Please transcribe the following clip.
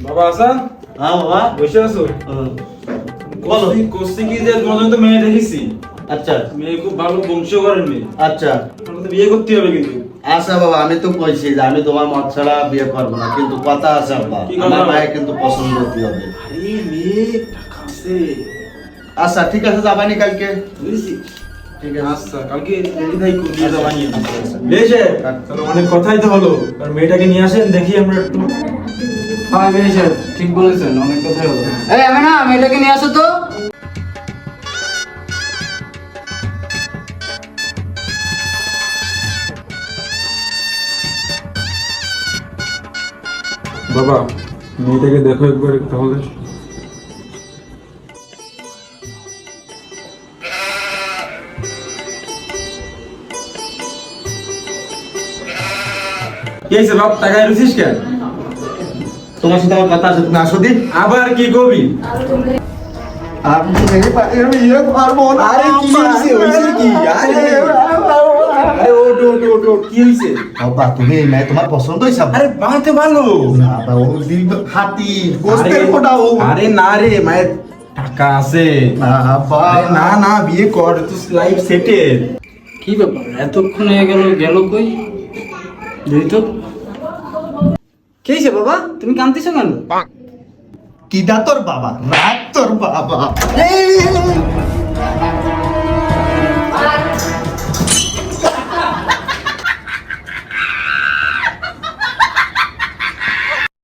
বাবা আসান, হ্যাঁ বাবা। বসে আছো? বলো। কোস্তি কি যে তোমার জন্য তো মেয়ে দেখেছি। আচ্ছা মেয়ে খুব ভালো বংশ করেন মেয়ে। আচ্ছা তোমাকে তো বিয়ে করতে হবে কিন্তু। আচ্ছা বাবা, আমি তো কইছি যে আমি তোমার মত ছাড়া বিয়ে করবো না, কিন্তু কথা আছে আব্বা, কি কথা? আমার মায়ে কিন্তু পছন্দ হতে হবে। আরে মেয়ে টাকা আছে। আচ্ছা ঠিক আছে, যাবানি কালকে? বুঝেছি। ঠিক আছে। আচ্ছা কালকে রেডি থাকো, দিয়ে যাবা নিয়ে। আচ্ছা। বেশে তাহলে অনেক কথাই তো হলো, আর মেয়েটাকে নিয়ে আসেন দেখি আমরা একটু। হ্যাঁ বেশ, ঠিক বলেছেন, অনেক কথাই হলো। এই আমি না মেয়েটাকে নিয়ে আসো তো। বাবা মেয়েটাকে দেখো একবার তাহলে। কি হয়েছে বাপ, টাকায় রুচিস কেন? তোমার সাথে আমার কথা আছে, তুমি আসো দি। আবার কি কবি? আমি বিয়ে করবো না। আরে কি হইছে? হইছে কি? আরে ওট ওট ওট ওট, কি হইছে? বাবা তুমি এই মেয়ে তোমার পছন্দ হয়েছে? আরে বাঁতে ভালো। বাবা ও দীর্ঘ হাতি গোস্তের ফোটা ও। আরে না রে, মায়ের টাকা আছে। বাবা আরে না না, বিয়ে কর, তো লাইফ সেটেল। কি ব্যাপার, এতক্ষণ হয়ে গেল, গেল কই? দেখি তো। কি হয়েছে বাবা, তুমি কাঁদতেছো কেন? কিডা তোর বাবা? রাত তোর বাবা।